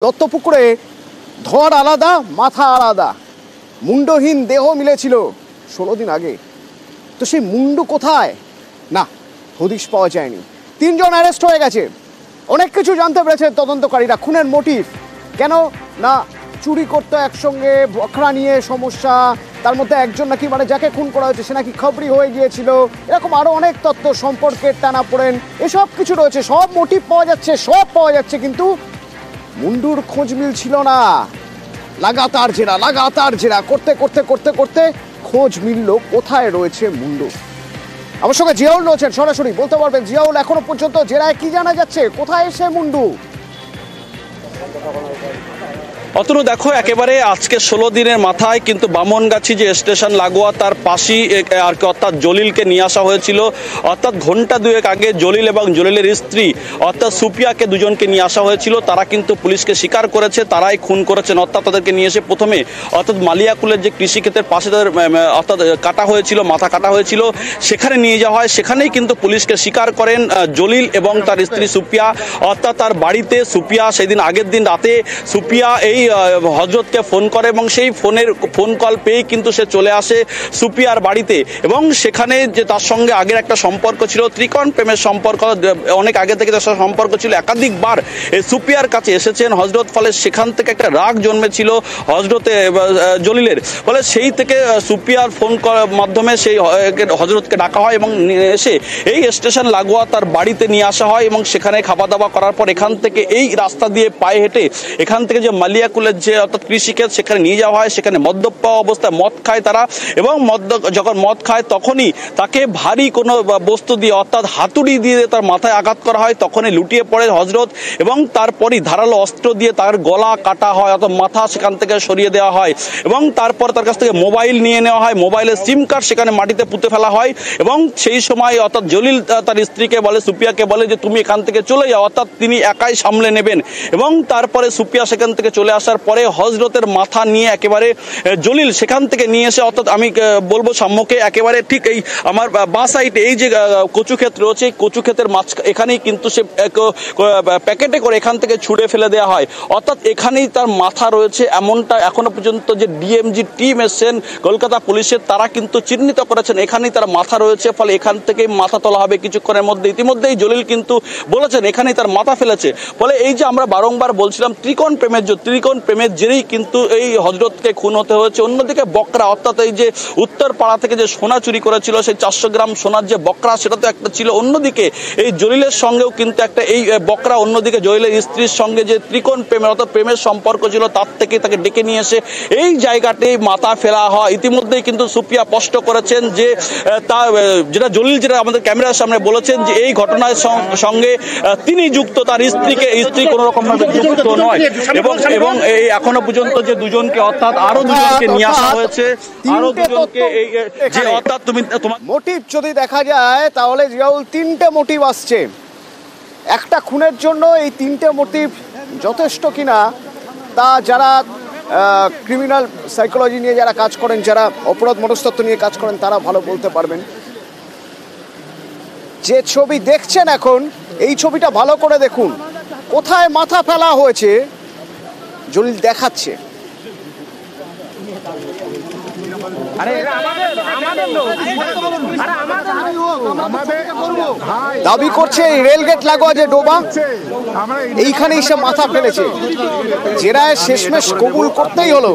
দত্তপুকুরে ধর আলাদা মাথা আলাদা, মুন্ডহীন দেহ মিলেছিল 16 দিন আগে। তো সেই মুন্ডু কোথায় না হদিশ পাওয়া যায়নি। 3 জন অ্যারেস্ট হয়ে গেছে। অনেক কিছু জানতে পেরেছে তদন্তকারীরা। খুনের মোটিভ কেন না চুরি করতে একসঙ্গে, বখরা নিয়ে সমস্যা, তার মধ্যে একজন নাকি যাকে খুন করা হয়েছে সে নাকি খবরি হয়ে গিয়েছিল, এরকম আরো অনেক তথ্য, সম্পর্কের টানাপোড়েন, এসব কিছু রয়েছে। সব মোটিভ পাওয়া যাচ্ছে, সব পাওয়া যাচ্ছে, কিন্তু মুন্ডুর খোঁজ মিলছিল না। লাগাতার জেরা করতে করতে করতে করতে খোঁজ মিলল কোথায় রয়েছে মুন্ডু। আমার সঙ্গে জিয়াউল রয়েছেন, সরাসরি বলতে পারবেন। জিয়াউল, এখনো পর্যন্ত জেরায় কি জানা যাচ্ছে, কোথায় এসে মুন্ডু? অতনু দেখো, একেবারে আজকে 16 দিনের মাথায় কিন্তু বামনগাছি যে স্টেশন লাগোয়া তার পাশেই আর কি অর্থাৎ জলিলকে নিয়ে আসা হয়েছিল। অর্থাৎ ঘন্টা দুয়েক আগে জলিল এবং জলিলের স্ত্রী অর্থাৎ সুপিয়াকে দুজনকে নিয়ে আসা হয়েছিল। তারা কিন্তু পুলিশকে স্বীকার করেছে তারাই খুন করেছেন। অর্থাৎ তাদেরকে নিয়ে এসে প্রথমে অর্থাৎ মালিয়াকুলের যে কৃষিক্ষেত্রের পাশে তাদের অর্থাৎ কাটা হয়েছিল, মাথা কাটা হয়েছিল, সেখানে নিয়ে যাওয়া হয়। সেখানেই কিন্তু পুলিশকে স্বীকার করেন জলিল এবং তার স্ত্রী সুপিয়া। অর্থাৎ তার বাড়িতে সুপিয়া সেদিন আগের দিন রাতে সুপিয়া এই হযরতকে ফোন করে এবং সেই ফোন কল পেয়েই কিন্তু সে চলে আসে সুপিয়ার বাড়িতে। এবং সেখানে যে তার সঙ্গে আগের একটা সম্পর্ক ছিল, ত্রিকোণ প্রেমের সম্পর্ক, অনেক আগে থেকে তার সম্পর্ক ছিল। একাধিকবার এই সুপিয়ার কাছে এসেছেন হযরত, ফলে সেখান থেকে একটা রাগ জন্মেছিল হযরতে জলিলের। ফলে সেই থেকে সুপিয়ার ফোন মাধ্যমে সেই হযরতকে ডাকা হয় এবং এসে এই স্টেশন লাগোয়া তার বাড়িতে নিয়ে আসা হয় এবং সেখানে খাওয়া দাওয়া করার পর এখান থেকে এই রাস্তা দিয়ে পায়ে হেঁটে এখান থেকে যে মালিয়াকুলের যে অর্থাৎ কৃষিক্ষেত সেখানে নিয়ে যাওয়া হয়। সেখানে মদ্যপ অবস্থায় মদ খায় তারা এবং যখন মদ খায় তখনই তাকে ভারী কোনো বস্তু দিয়ে অর্থাৎ হাতুড়ি দিয়ে তার মাথায় আঘাত করা হয়। তখনই লুটিয়ে পড়ে হযরত এবং তারপরই ধারালো অস্ত্র দিয়ে তার গলা কাটা হয়, অর্থাৎ মাথা সেখান থেকে সরিয়ে দেওয়া হয় এবং তারপর তার কাছ থেকে মোবাইল নিয়ে নেওয়া হয়। মোবাইলের সিম কার্ড সেখানে মাটিতে পুঁতে ফেলা হয় এবং সেই সময় অর্থাৎ জলিল তার স্ত্রীকে বলে, সুপিয়াকে বলে যে তুমি এখান থেকে চলে যাও, অর্থাৎ তিনি একাই সামলে নেবেন। এবং তারপরে সুপিয়া সেখান থেকে চলে আসার পরে হযরতের মাথা নিয়ে একেবারে জলিল সেখান থেকে নিয়ে এসে অর্থাৎ আমি বলবো সাম্যকে একেবারে ঠিক এই আমার বাঁ সাইডে এই যে কচু ক্ষেত রয়েছে, কচু ক্ষেতের এখানেই কিন্তু সে প্যাকেটে করে এখান থেকে ছুঁড়ে ফেলে দেওয়া হয়। অর্থাৎ এখানেই তার মাথা রয়েছে, এমনটা এখনো পর্যন্ত যে ডিএমজি টিম এসছেন কলকাতা পুলিশের তারা কিন্তু চিহ্নিত করেছেন এখানেই তার মাথা রয়েছে। ফলে এখান থেকেই মাথা তোলা হবে কিছুক্ষণের মধ্যে। ইতিমধ্যেই জলিল কিন্তু বলেছেন এখানেই তার মাথা ফেলেছে। ফলে এই যে আমরা বারংবার বলছিলাম ত্রিকোণ প্রেমের জেরেই কিন্তু এই হযরতকে খুন হতে হয়েছে। অন্যদিকে বকরা অর্থাৎ এই যে উত্তরপাড়া থেকে যে সোনা চুরি করেছিল, সেই 400 গ্রাম সোনার যে বকরা সেটা তো একটা ছিল। অন্যদিকে এই জলিলের সঙ্গেও কিন্তু একটা এই বকরা, অন্যদিকে জলিলের স্ত্রীর সঙ্গে যে ত্রিকোণ প্রেমের অর্থাৎ প্রেমের সম্পর্ক ছিল তার থেকে তাকে ডেকে নিয়ে এসে এই জায়গাতেই মাথা ফেলা হয়। ইতিমধ্যেই কিন্তু সুপিয়া স্পষ্ট করেছেন যে তা যেটা জলিল যেটা আমাদের ক্যামেরার সামনে বলেছেন যে এই ঘটনার সঙ্গে তিনি যুক্ত, তার স্ত্রী কোনো রকম ভাবে যুক্ত নয়। এবং এই এখনো পর্যন্ত যে দুজনকে অর্থাৎ আরো দুজনকে নিয়ে আসা হয়েছে, আরো দুজনকে এই যে অর্থাৎ তোমার মোটিভ যদি দেখা যায় তাহলে জিয়াউল 3টে মোটিভ আসছে। একটা খুনের জন্য এই 3টে মোটিভ যথেষ্ট কিনা তা যারা ক্রিমিনাল সাইকোলজি নিয়ে যারা কাজ করেন, যারা অপরাধ মনস্তত্ত্ব নিয়ে কাজ করেন তারা ভালো বলতে পারবেন। যে ছবি দেখছেন এখন, এই ছবিটা ভালো করে দেখুন, কোথায় মাথা ফেলা হয়েছে জলিল দেখাচ্ছে। দাবি করছে এই রেলগেট লাগোয়া যে ডোবা এইখানেই সে মাথা ফেলেছে। জেরায় শেষমেশ কবুল করতেই হলো।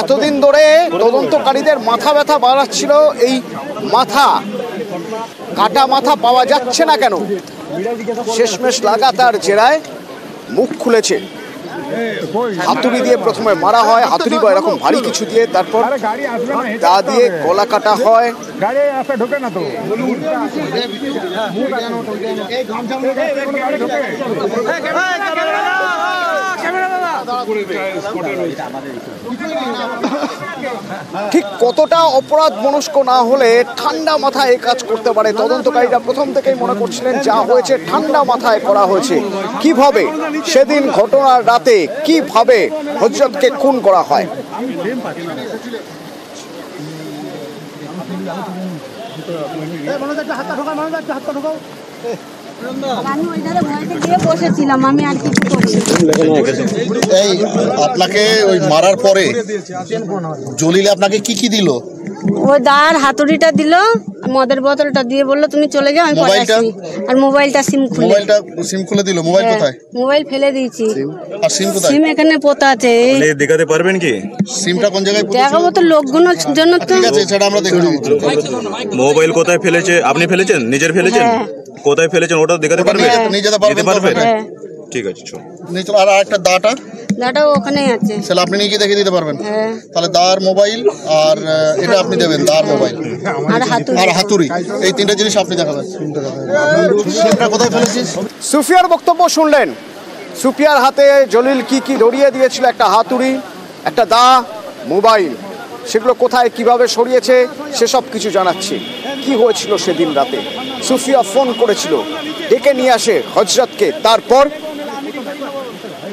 এতদিন ধরে তদন্তকারীদের মাথা ব্যথা বাড়াচ্ছিল এই মাথা, কাটা মাথা পাওয়া যাচ্ছে না কেন। শেষমেশ লাগাতার জেরায় মুখ খুলেছে। হাতুড়ি দিয়ে প্রথমে মারা হয়, হাতুড়ি বা এরকম ভারী কিছু দিয়ে, তারপর দা দিয়ে গলা কাটা হয়। ঠিক কতটা অপরাধ মনস্ক না হলে ঠান্ডা মাথায় এই কাজ করতে পারে? তদন্তকারীরা প্রথম থেকেই মনে করছিলেন যা হয়েছে ঠান্ডা মাথায় করা হয়েছে। কিভাবে সেদিন ঘটনার রাতে কিভাবে হযরতকে খুন করা হয়? আমি ওই ধারে ভয়তে গিয়ে বসেছিলাম, আমি আর কিছু করিনি। এই আপনাকে ওই মারার পরে জলিল আপনাকে কি কি দিল? ওই দাঁড় হাতুড়িটা দিল, মদের বোতলটা দিয়ে বললো তুমি চলে যাও, আমি পরে মোবাইলটা? আসি। আর মোবাইলটা সিম খুলে দিল। মোবাইল কোথায়? মোবাইল ফেলে দিয়েছি। আর সিম কোথায়? সিম এখানে পোতা আছে। এই দেখাতে পারবেন কি সিমটা কোন জায়গায় পুঁতেছিল? দেখাবো তো লোকগুলোর জন্য তো। ঠিক আছে, সেটা আমরা দেখে নেব। মোবাইল কোথায় ফেলেছে? আপনি ফেলেছেন? নিজের ফেলেছেন? হ্যাঁ। কোথায় ফেলেছেন ওটা দেখাতে পারবেন? নিয়ে যেতে পারবেন? হ্যাঁ, ঠিক আছে, চল। নিয়ে চলো। আর একটা দাটা দাঁড়াও ওখানেই আছে। সেটা আপনি নিয়ে গিয়ে দেখে দিতে পারবেন? হ্যাঁ। তাহলে দার মোবাইল আর এটা আপনি দেবেন, দার মোবাইল আর হাতুড়ি, এই তিনটা জিনিস আপনি দেখাবেন। সিমটা কোথায় ফেলেছিস? সুফিয়ার বক্তব্য শুনলেন। সুফিয়ার হাতে জলিল কি কি ধরিয়ে দিয়েছিল, একটা হাতুড়ি, একটা দা, মোবাইল, সেগুলো কোথায় কিভাবে সরিয়েছে সেসব কিছু জানাচ্ছি। কি হয়েছিল সেদিন রাতে? সুফিয়া ফোন করেছিল, ডেকে নিয়ে আসে হযরতকে। তারপর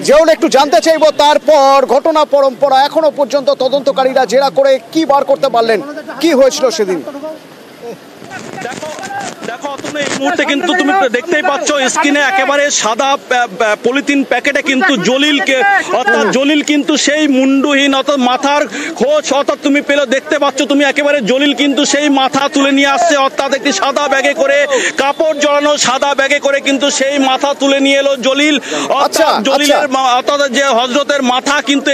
যেমন একটু জানতে চাইবো, তারপর ঘটনা পরম্পরা এখনো পর্যন্ত তদন্তকারীরা জেরা করে কি বার করতে পারলেন, কি হয়েছিল সেদিন। দেখো অতনু, এই মুহূর্তে কিন্তু তুমি দেখতেই পাচ্ছ স্ক্রিনে একেবারে সাদা পলিথিন প্যাকেটে কিন্তু জলিলকে, অর্থাৎ জলিল কিন্তু সেই মুন্ডুহীন অর্থাৎ মাথার খোঁজ অর্থাৎ তুমি পেলে দেখতে পাচ্ছ তুমি একেবারে জলিল কিন্তু সেই মাথা তুলে নিয়ে আসছে, অর্থাৎ একটি সাদা ব্যাগে করে, কাপড় জড়ানো সাদা ব্যাগে করে কিন্তু সেই মাথা তুলে নিয়ে এলো জলিল। অর্থাৎ জলিলের অর্থাৎ যে হযরতের মাথা কিন্তু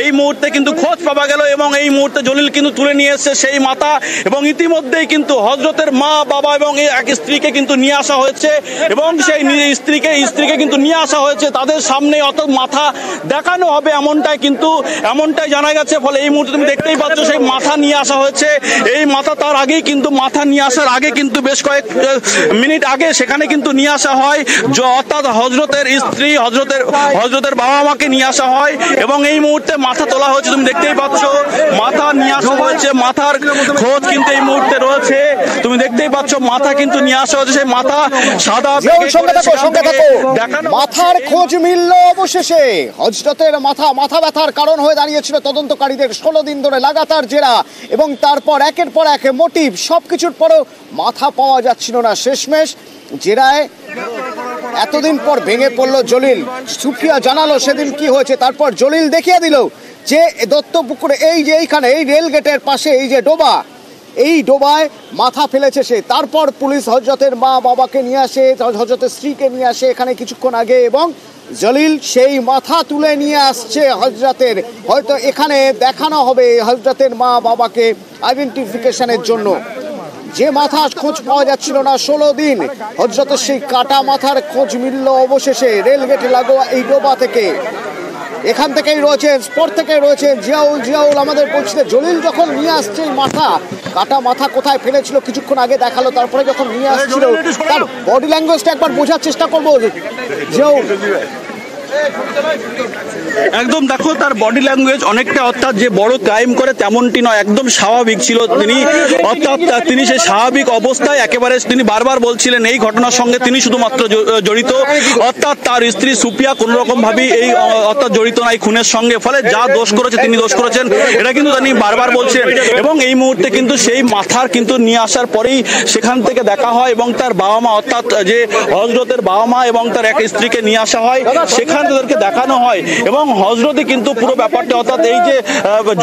এই মুহূর্তে কিন্তু খোঁজ পাওয়া গেল এবং এই মুহূর্তে জলিল কিন্তু তুলে নিয়ে এসছে সেই মাথা। এবং ইতিমধ্যেই কিন্তু হযরতের মা, বাবা এবং এক স্ত্রীকে কিন্তু নিয়ে আসা হয়েছে এবং সেই স্ত্রীকে কিন্তু নিয়ে আসা হয়েছে তাদের সামনে, অর্থাৎ মাথা দেখানো হবে এমনটাই জানা গেছে। ফলে এই মুহূর্তে তুমি দেখতেই পাচ্ছ সেই মাথা নিয়ে আসা হয়েছে। এই মাথা তার আগেই কিন্তু মাথা নিয়ে আসার আগে কিন্তু বেশ কয়েক মিনিট আগে সেখানে কিন্তু নিয়ে আসা হয়, অর্থাৎ হযরতের স্ত্রী, হযরতের বাবা মাকে নিয়ে আসা হয় এবং এই মুহূর্তে মাথা তোলা হয়েছে। তুমি দেখতেই পাচ্ছ মাথা নিয়ে আসা হয়েছে, মাথার খোঁজ কিন্তু এই মুহূর্তে রয়েছে। তুমি দেখতেই পাচ্ছ মাথা কিন্তু নিয়ে আসা হয়েছে, সেই মাথা সাদা মাথার খোঁজ মিলল অবশেষে। হযরতের মাথা ব্যথার কারণ হয়ে দাঁড়িয়েছিল তদন্তকারীদের 16 দিন ধরে লাগাতার জেরা এবং তারপর একের পর এক মোটিভ, সবকিছুর পরও মাথা পাওয়া যাচ্ছিল না। শেষমেশ জেরায় এতদিন পর ভেঙে পড়লো জলিল। সুফিয়া জানালো সেদিন কি হয়েছে। তারপর জলিল দেখিয়ে দিল যে দত্তপুকুরে এই যে এইখানে এই রেল গেটের পাশে এই যে ডোবা, এই ডোবায় মাথা ফেলেছে সে। তারপর পুলিশ হযরতের মা বাবাকে নিয়ে আসে, হযরতের স্ত্রীকে নিয়ে আসে এখানে কিছুক্ষণ আগে এবং জলিল সেই মাথা তুলে নিয়ে আসছে হযরতের। হয়তো এখানে দেখানো হবে হযরতের মা বাবাকে আইডেন্টিফিকেশনের জন্য। যে মাথার খোঁজ পাওয়া যাচ্ছিল না 16 দিন, হযরতের সেই কাটা মাথার খোঁজ মিলল অবশেষে রেলগেটে লাগোয়া এই ডোবা থেকে। এখান থেকেই রয়েছেন, স্পট থেকে রয়েছেন জিয়াউল আমাদের বলছিল জলিল যখন নিয়ে আসছে মাথা, কাটা মাথা কোথায় ফেলেছিল কিছুক্ষণ আগে দেখালো, তারপরে যখন নিয়ে আসছিল তার বডি ল্যাঙ্গুয়েজটা একবার বোঝার চেষ্টা করবো। জিয়াউল একদম দেখো তার বডি ল্যাঙ্গুয়েজ অনেকটা, অর্থাৎ যে বড় ক্রাইম করে তেমনটি নয়, একদম স্বাভাবিক ছিল তিনি। অর্থাৎ তিনি সেই স্বাভাবিক অবস্থায় একেবারে তিনি বারবার বলছিলেন এই ঘটনার সঙ্গে তিনি শুধুমাত্র জড়িত, অর্থাৎ তার স্ত্রী সুফিয়া কোনো রকম ভাবে এই অর্থাৎ জড়িত নাই খুনের সঙ্গে। ফলে যা দোষ করেছে তিনি দোষ করেছেন এটা কিন্তু তিনি বারবার বলছেন। এবং এই মুহূর্তে কিন্তু সেই মাথার কিন্তু নিয়ে আসার পরেই সেখান থেকে দেখা হয় এবং তার বাবা মা, অর্থাৎ যে হযরতের বাবা মা এবং তার এক স্ত্রীকে নিয়ে আসা হয়, সেখানে তাদেরকে দেখানো হয় এবং হযরতই কিন্তু পুরো ব্যাপারটা, অর্থাৎ এই যে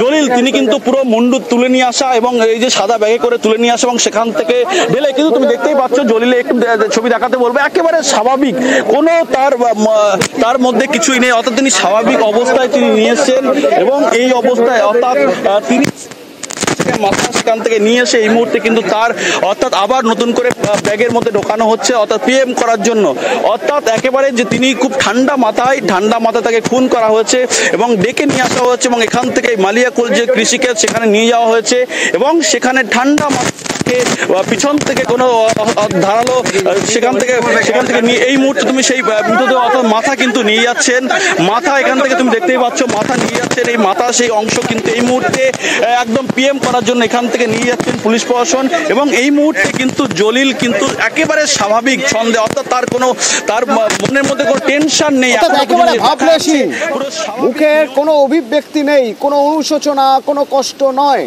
জলিল তিনি কিন্তু পুরো মুন্ডু তুলে নিয়ে আসা এবং এই যে সাদা ব্যাগে করে তুলে নিয়ে আসা এবং সেখান থেকে ঢেলে কিন্তু তুমি দেখতেই পাচ্ছ জলিলে একটু ছবি দেখাতে বলবো, একেবারে স্বাভাবিক, কোনো তার মধ্যে কিছুই নেই, অর্থাৎ তিনি স্বাভাবিক অবস্থায় তিনি নিয়ে এসেছেন এবং এই অবস্থায় অর্থাৎ তিনি মাথা সেখান থেকে নিয়ে এসে এই মুহূর্তে কিন্তু তার অর্থাৎ আবার নতুন করে ব্যাগের মধ্যে ঢোকানো হচ্ছে, অর্থাৎ পিএম করার জন্য। অর্থাৎ একেবারে যে তিনি খুব ঠান্ডা মাথায় তাকে খুন করা হয়েছে এবং ডেকে নিয়ে আসা হয়েছে এবং এখান থেকে মালিয়াকুল যে কৃষিকাজ সেখানে নিয়ে যাওয়া হয়েছে এবং সেখানে ঠান্ডা পিছন থেকে কোনো ধারালো সেখান থেকে নিয়ে এই মুহূর্তে তুমি সেই মৃতদেহ অর্থাৎ মাথা কিন্তু নিয়ে যাচ্ছেন, মাথা এখান থেকে তুমি দেখতেই পাচ্ছ মাথা নিয়ে যাচ্ছেন, এই মাথা সেই অংশ কিন্তু এই মুহূর্তে একদম পিএম করার জন্য এখান থেকে নিয়ে যাচ্ছেন পুলিশ প্রশাসন। এবং এই মুহূর্তে কিন্তু জলিল কিন্তু একেবারে স্বাভাবিক ছন্দে, অর্থাৎ তার মনের মধ্যে কোনো টেনশন নেই, মুখের কোনো অভিব্যক্তি নেই, কোনো অনুশোচনা, কোনো কষ্ট নয়,